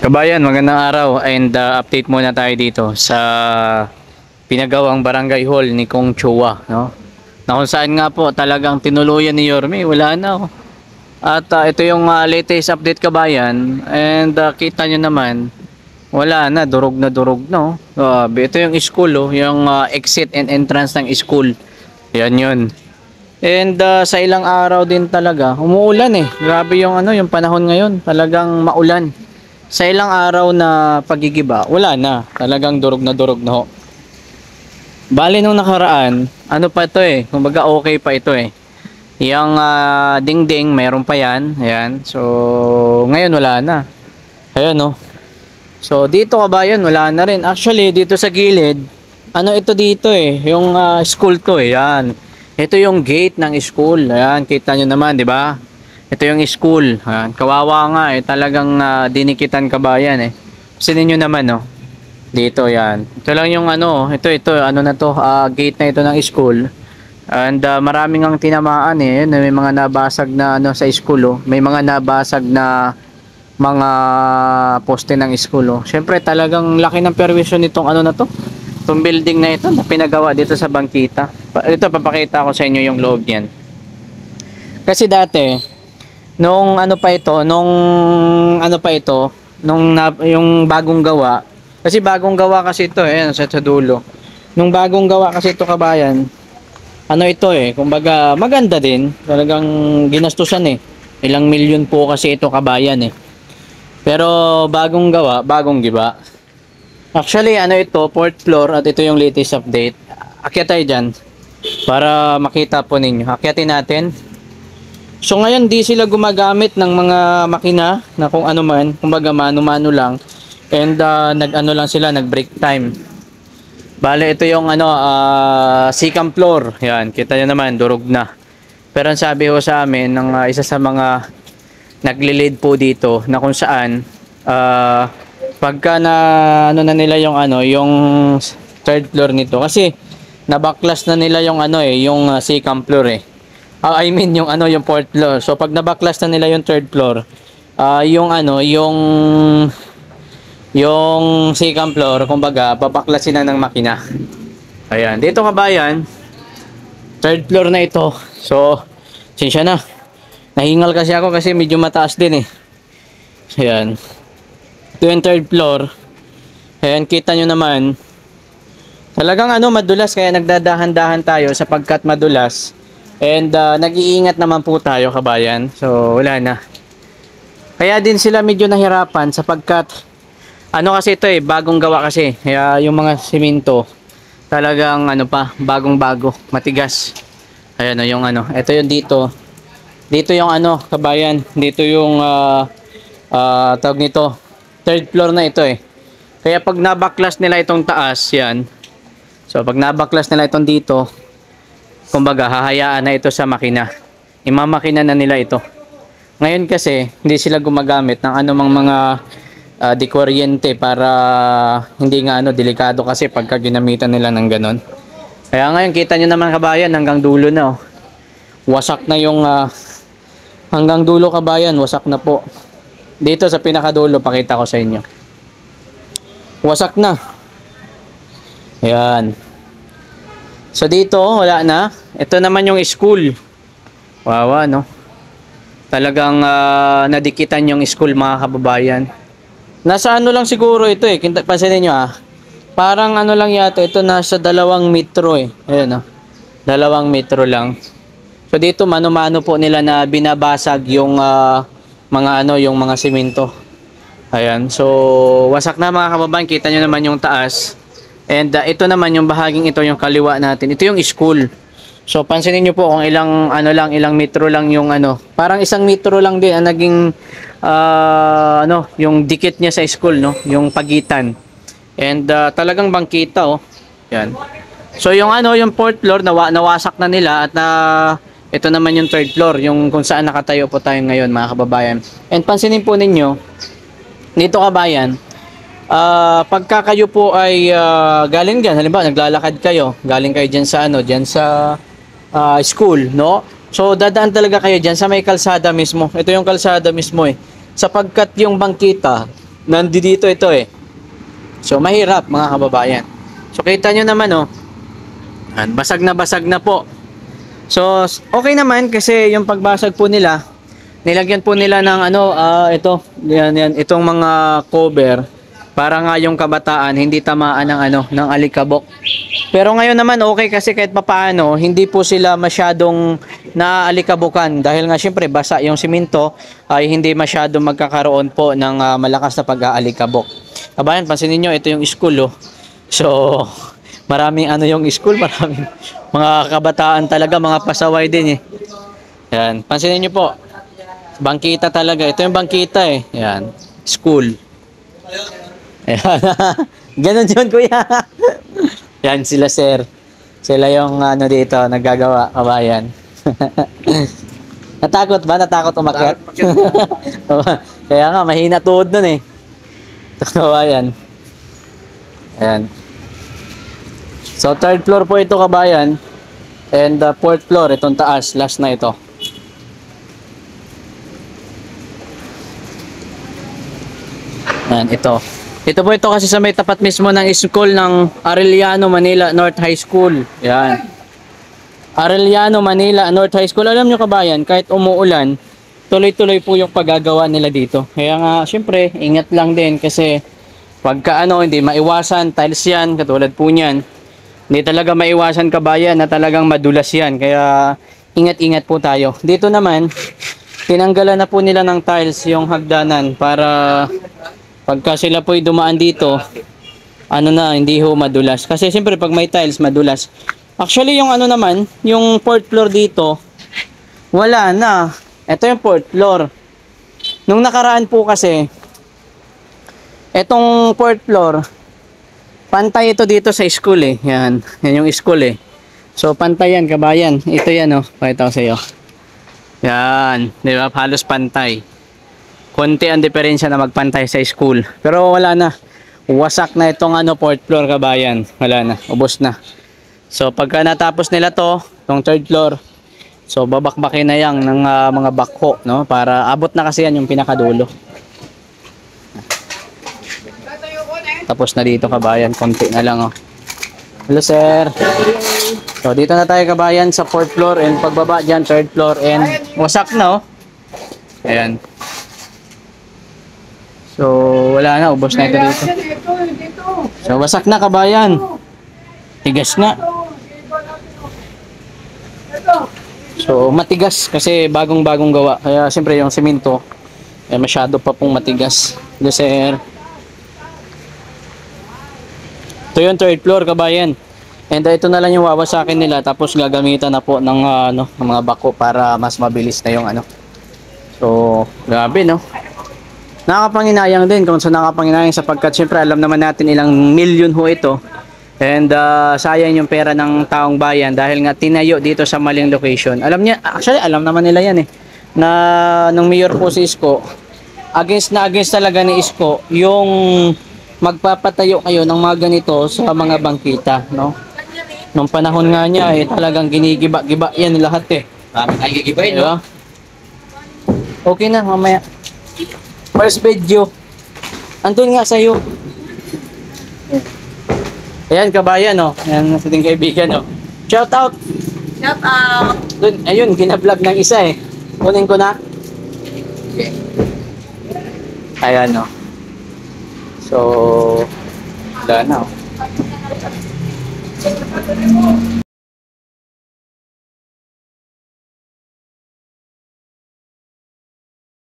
Kabayan, magandang araw and update muna tayo dito sa pinagawang barangay hall ni Kong Chua, no? Na kung saan nga po talagang tinuluyan ni Yorme, wala na. Oh. At ito yung latest update kabayan and kita nyo naman, wala na, durog na durog, no? Ito yung school, oh, yung exit and entrance ng school. Yan yun. And sa ilang araw din talaga, umuulan eh. Grabe yung yung panahon ngayon, talagang maulan. Sa ilang araw na pagigiba, wala na. Talagang durog na ho. Bali nung nakaraan, ano pa ito eh. Kumbaga okay pa ito eh. Yung dingding, meron pa yan. Ayan. So, ngayon wala na. Ayan no. So, dito kabayan, wala na rin. Actually, dito sa gilid, ano ito dito eh. Yung school to eh. Ayan. Ito yung gate ng school. Ayan, kita nyo naman, di ba? Ito yung school. Ayan, kawawa nga eh. Talagang dinikitan kabayan eh. Kasi ninyo naman no. Dito yan. Ito lang yung ito ano na to, gate na ito ng school. And maraming ang tinamaan eh. May mga nabasag na sa school oh. May mga nabasag na mga poste ng school oh. Syempre talagang laki ng perwisyon nitong na to. Itong building na ito na pinagawa dito sa bangkita. Ito papakita ko sa inyo yung loob niyan. Kasi dati nung yung bagong gawa, kasi bagong gawa kasi ito eh, sa dulo. Nung bagong gawa kasi ito kabayan, ito eh, kumbaga maganda din, talagang ginastusan eh. Ilang milyon po kasi ito kabayan eh. Pero bagong gawa, bagong giba. Actually, ito, 4th floor at ito yung latest update. Akyat tayo dyan para makita po ninyo. Akyatin natin. So ngayon di sila gumagamit ng mga makina na kung ano man, kumbaga mano-mano lang. And lang sila, nag-break time. Bale ito yung second floor. Yan, kita niyo naman durog na. Pero ang sabi ko sa amin ng isa sa mga nagli-lead po dito na kung saan pagka na nila yung yung third floor nito kasi nabaklas na nila yung yung second floor eh. I mean yung yung fourth floor. So pag nabaklas na nila yung third floor, yung second floor, kumbaga babaklasin na ng makina. Ayan, dito kabayan, third floor na ito. So, sinsya na. Nahingal kasi ako kasi medyo mataas din eh. Ayan. Ito yung third floor. Ayan, kita nyo naman. Talagang madulas kaya nagdadahan-dahan tayo sapagkat madulas. And nag-iingat naman po tayo kabayan. So wala na. Kaya din sila medyo nahirapan sapagkat kasi ito eh, bagong gawa kasi. Kaya yung mga simento talagang bagong-bago, matigas. Ayan yung ito yung dito. Dito yung kabayan, dito yung tawag nito. Third floor na ito eh. Kaya pag nabaklas nila itong taas, yan. So pag nabaklas nila itong dito, kumbaga hahayaan na ito sa makina. Imamakina na nila ito. Ngayon kasi hindi sila gumagamit ng anumang mga di kuryente para hindi nga delikado kasi pagka ginamitan nila ng ganon. Kaya ngayon kita nyo naman kabayan hanggang dulo na oh. Wasak na yung hanggang dulo kabayan, wasak na po. Dito sa pinakadulo pakita ko sa inyo. Wasak na. Ayan. So dito wala na. Ito naman yung school. Wawa no. Talagang nadikitan yung school mga kababayan. Nasa lang siguro ito eh. Pansinin nyo parang lang yata. Ito nasa 2 metro eh. Ayan 2 metro lang. So dito mano-mano po nila na binabasag yung yung mga simento. Ayan. So wasak na mga kababayan. Kita nyo naman yung taas. And ito naman yung bahaging ito yung kaliwa natin. Ito yung school. So pansinin niyo po kung ilang ilang metro lang yung parang 1 metro lang din ang naging yung dikit niya sa school no, yung pagitan. And talagang bangkita oh. Yan. So yung yung 4th floor nawasak na nila at ito naman yung 3rd floor, yung kung saan nakatayo po tayo ngayon mga kababayan. And pansinin po ninyo dito kabayan, pagka kayo po ay galing diyan, halimbawa naglalakad kayo, galing kayo diyan sa diyan sa school, no? So dadaan talaga kayo diyan sa may kalsada mismo. Ito yung kalsada mismo eh. Sapagkat yung bangkita nandito ito eh. So mahirap mga kababayan. So kita nyo naman oh, basag na po. So okay naman kasi yung pagbasag po nila, nilagyan po nila ng ito, yan, itong mga cover para nga yung kabataan hindi tamaan ng alikabok. Pero ngayon naman okay kasi kahit papaano hindi po sila masyadong naaalikabukan dahil nga syempre basa yung simento ay hindi masyadong magkakaroon po ng malakas na pag-aalikabok. Kabayan, pansinin niyo ito yung school oh. So maraming yung school, maraming mga kabataan talaga, mga pasaway din eh. Yan, pansinin niyo po. Bangkita talaga. Ito yung bangkita eh. Yan, school. Ayan. Ganon yun, kuya. Yan sila sir. Sila yung dito naggagawa, kabayan. Natakot ba? Natakot umakyat? Kaya nga mahina tuhod nun eh. Kabayan. Ayan. So third floor po ito, kabayan. And fourth floor, itong taas, last na ito. Ayan, ito. Ito po ito kasi sa may tapat mismo ng school ng Arellano Manila North High School. Yan. Arellano Manila North High School. Alam nyo kabayan, kahit umuulan, tuloy-tuloy po yung paggagawa nila dito. Kaya nga, syempre, ingat lang din kasi pagka hindi maiwasan, tiles yan, katulad po niyan. Hindi talaga maiwasan kabayan na talagang madulas yan. Kaya ingat-ingat po tayo. Dito naman, tinanggalan na po nila ng tiles yung hagdanan para pagka sila po'y dumaan dito, hindi ho madulas. Kasi siyempre pag may tiles, madulas. Actually yung naman, yung fourth floor dito, wala na. Ito yung fourth floor. Nung nakaraan po kasi, etong fourth floor, pantay ito dito sa school eh. Yan yung school eh. So pantay yan kabayan. Ito yan oh, pakita ko sa iyo. Yan, di ba? Halos pantay. Konti ang diferensya na magpantay sa school. Pero wala na. Wasak na itong fourth floor kabayan. Wala na. Ubos na. So pagka natapos nila itong third floor, so babakbakin na yan ng mga backhoe, no? Para abot na kasi yan yung pinakadulo. Tapos na dito kabayan. Konti na lang oh. Hello sir. So dito na tayo kabayan sa fourth floor and pagbaba dyan third floor and wasak na oh. Ayan. So, wala na. Ubos na ito dito. So, wasak na kabayan. Tigas na. So, matigas kasi bagong-bagong gawa. Kaya, siyempre, yung simento, masyado pa pong matigas. Ito, sir. Ito yung third floor, kabayan. And ito na lang yung wawasakin nila. Tapos, gagamitan na po ng mga bako para mas mabilis na yung So, grabe, no? Nakakapanginayang din kung saan nakapanginayang sapagkat syempre alam naman natin ilang milyon ho ito and sayang yung pera ng taong bayan dahil nga tinayo dito sa maling location. Alam niya, actually alam naman nila yan eh, na nung mayor po si Isko, against talaga ni Isko yung magpapatayo kayo ng mga ganito sa mga bangkita, no? Nung panahon nga niya talagang ginigiba-giba yan lahat eh. Ay, gigibay, no? Okay na, mamaya. First video. Andun nga sa'yo. Ayan, kabayan, oh. Ayan, sa ating kaibigan, oh. Shout out. Shout out. Dun, ayun, ginablog ng isa, eh. Kunin ko na. Okay. Ayan, oh. So, wala na, oh.